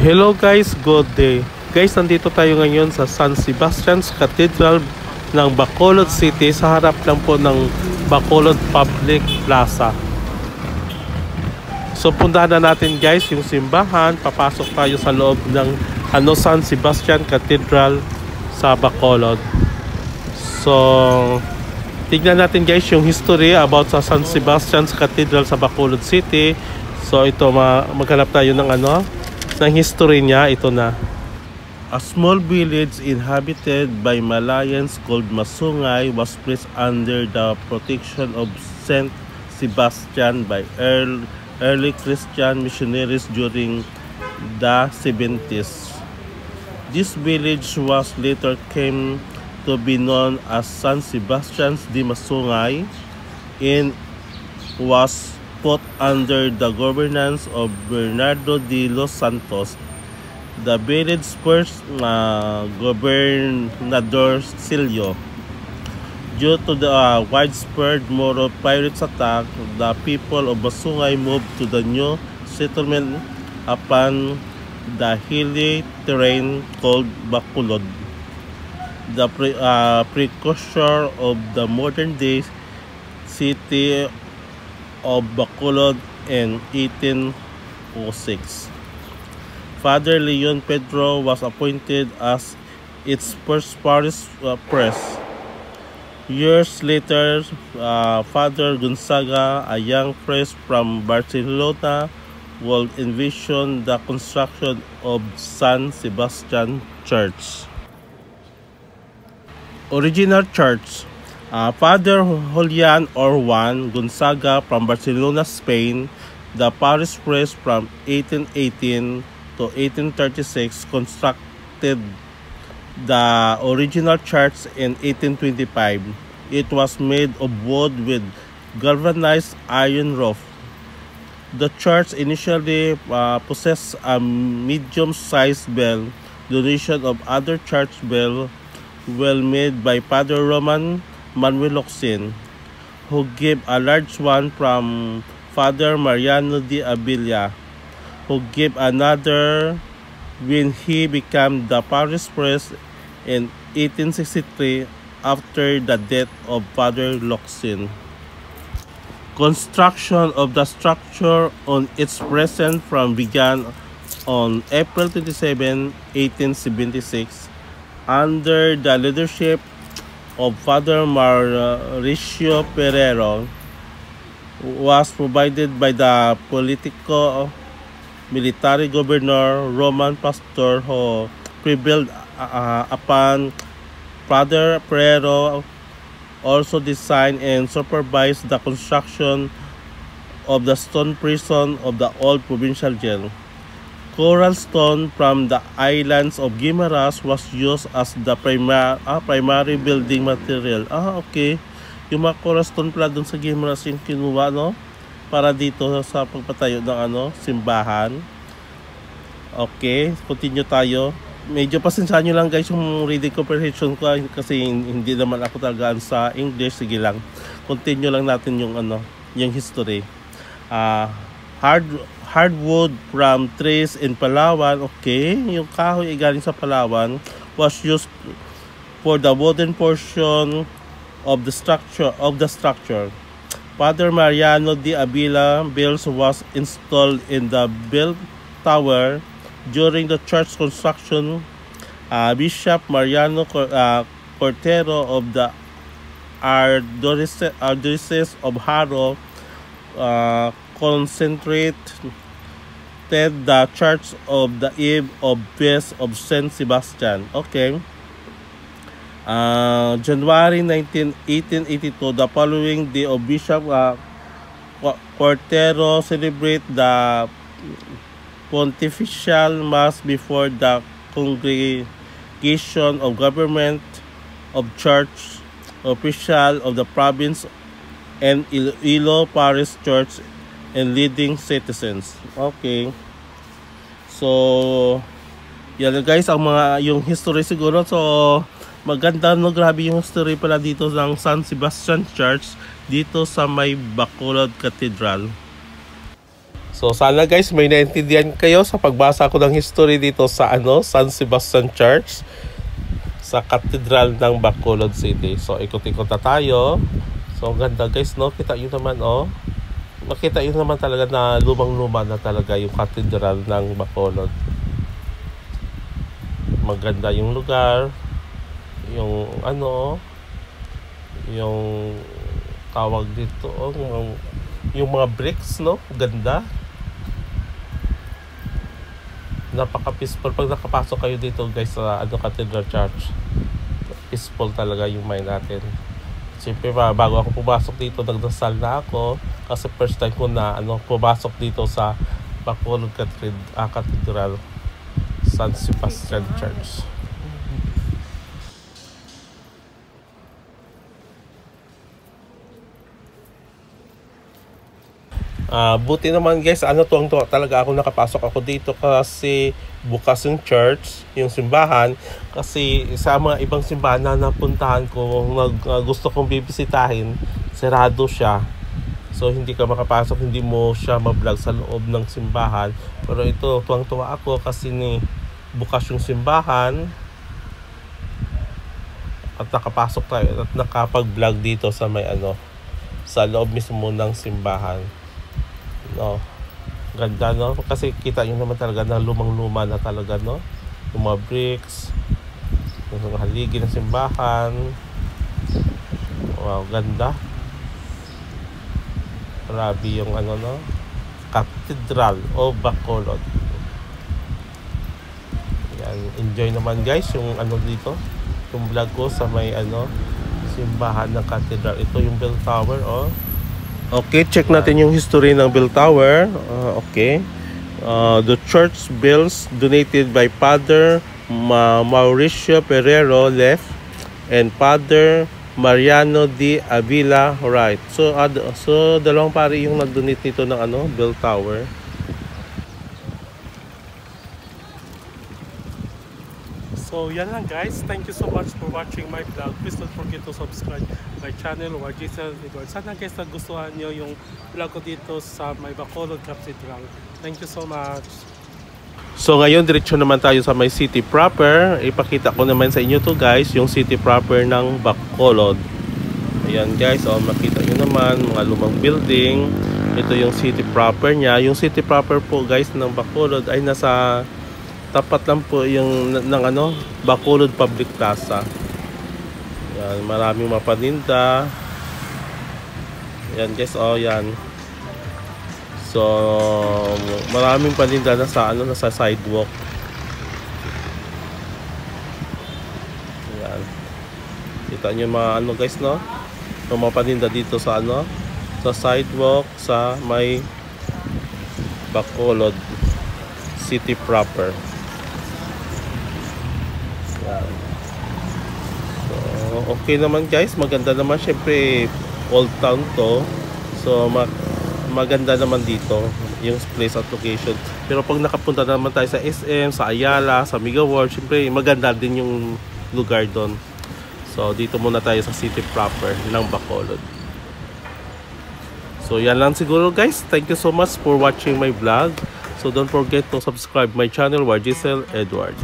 Hello guys, good day. Guys, nandito tayo ngayon sa San Sebastian's Cathedral ng Bacolod City sa harap lang po ng Bacolod Public Plaza. So puntahan na natin guys yung simbahan. Papasok tayo sa loob ng San Sebastian Cathedral sa Bacolod. So tignan natin guys yung history about sa San Sebastian's Cathedral sa Bacolod City. So ito maghanap tayo ng ng history niya. Ito na. A small village inhabited by Malayans called Masungay was placed under the protection of Saint Sebastian by early Christian missionaries during the 70s. This village was later came to be known as San Sebastian's de Masungay and was put under the governance of Bernardo de los Santos, the village's first gobernador Silio. Due to the widespread Moro pirates attack, the people of Masungay moved to the new settlement upon the hilly terrain called Bacolod, the precursor of the modern-day city of Bacolod in 1806. Father Leon Pedro was appointed as its first parish priest. Years later, Father Gonzaga, a young priest from Barcelona, would envision the construction of San Sebastian Church. Original church. Father Julian or Juan Gonzaga from Barcelona, Spain, the parish priest from 1818 to 1836, constructed the original church in 1825. It was made of wood with galvanized iron roof. The church initially possessed a medium-sized bell, donation of other church bell, well made by Father Roman Manuel Locsin, who gave a large one from Father Mariano de Abilia, who gave another when he became the parish priest in 1863 after the death of Father Locsin. Construction of the structure on its present form began on April 27, 1876, under the leadership of Father Mauricio Pereiro, was provided by the politico-military governor Roman Pastor, who prevailed upon Father Pereiro. Also designed and supervised the construction of the stone prison of the old provincial jail. Coral stone from the islands of Guimaras was used as the primary building material. Okay. Yung mga coral stone pala dun sa Guimaras yung kinuha, no? Para dito sa pagpatayo ng simbahan. Okay. Continue tayo. Medyo pasensyahan nyo lang guys yung reading comprehension ko kasi hindi naman ako talagaan sa English. Sige lang. Continue lang natin yung yung history. Hardwood from trees in Palawan. Okay, yung kahoy galing sa Palawan was used for the wooden portion of the structure. Father Mariano de Avila bells was installed in the bell tower during the church construction. Bishop Mariano Cortero of the Archdiocese of Haro concentrated the church of the Eve of Feast of Saint Sebastian. Okay. January 19, 1882, the following day of Bishop Cortero celebrate the pontifical mass before the congregation of government of church official of the province and Iloilo Parish Church and leading citizens. Okay. So, yan guys, yung history siguro. So, maganda, no? Grabe yung history pala dito ng San Sebastian Church dito sa may Bacolod Cathedral. So sana guys may naintindihan kayo sa pagbasa ko ng history dito sa San Sebastian Church sa Cathedral ng Bacolod City. So ikot-ikot na tayo. So ganda guys, no? Kita nyo naman, oh. Makita nyo naman talaga na lumang-luma na talaga yung Cathedral ng Bacolod. Maganda yung lugar. Yung yung tawag dito, oh, yung mga bricks, no? Ganda. Napaka-peaceful pag nakapasok kayo dito guys sa Cathedral Church. Peaceful talaga yung mind natin. Siyempre bago ako pumasok dito, nagdasal na ako kasi first time ko na pumasok dito sa Bacolod Cathedral, San Sebastian Church. Buti naman guys, tuwang-tuwa talaga ako nakapasok ako dito kasi bukas yung church, yung simbahan. Kasi sa mga ibang simbahan na napuntahan ko, gusto kong bibisitahin, sarado siya. So hindi ka makapasok, hindi mo siya ma-vlog sa loob ng simbahan. Pero ito, tuwang-tuwa ako kasi bukas yung simbahan. At nakapasok tayo at nakapag-vlog dito sa may sa loob mismo ng simbahan. No, ganda, no? Kasi kita nyo naman talaga na lumang-luma na talaga, no? Yung mga bricks, yung haligi ng simbahan. Wow, ganda. Grabe yung no? Cathedral of Bacolod. Yan, enjoy naman guys yung dito, yung vlog ko sa may simbahan ng Cathedral. Ito yung bell tower, oh. Okay, check natin yung history ng bell tower. Okay. The church bells donated by Father Mauricio Ferrero left and Father Mariano D. Avila right. So dalawang pari yung nag-donate nito ng bell tower. So yan lang guys, thank you so much for watching my vlog. Please don't forget to subscribe my channel, Giselle Edward. Sana guys nagustuhan nyo yung vlog ko dito sa may Bacolod Cathedral. Thank you so much. So ngayon diretso naman tayo sa may city proper. Ipakita ko naman sa inyo to guys, yung city proper ng Bacolod. Ayan guys, makita nyo naman mga lumang building. Ito yung city proper nya. Yung city proper po guys ng Bacolod ay nasa tapat lang po yung ng Bacolod Public Plaza. Yan, maraming mapaninda. Yan guys, yan. So maraming paninda na sa nasa sidewalk. Yan. Kita niyo mga guys, no? Yung mga paninda dito sa sa sidewalk sa may Bacolod City proper. So, okay naman guys, maganda naman, syempre old town to, so maganda naman dito yung place at location. Pero pag nakapunta naman tayo sa SM, sa Ayala, sa Mega World, syempre maganda din yung lugar doon. So dito muna tayo sa city proper ng Bacolod. So yan lang siguro guys, thank you so much for watching my vlog. So don't forget to subscribe my channel, Giselle Edward.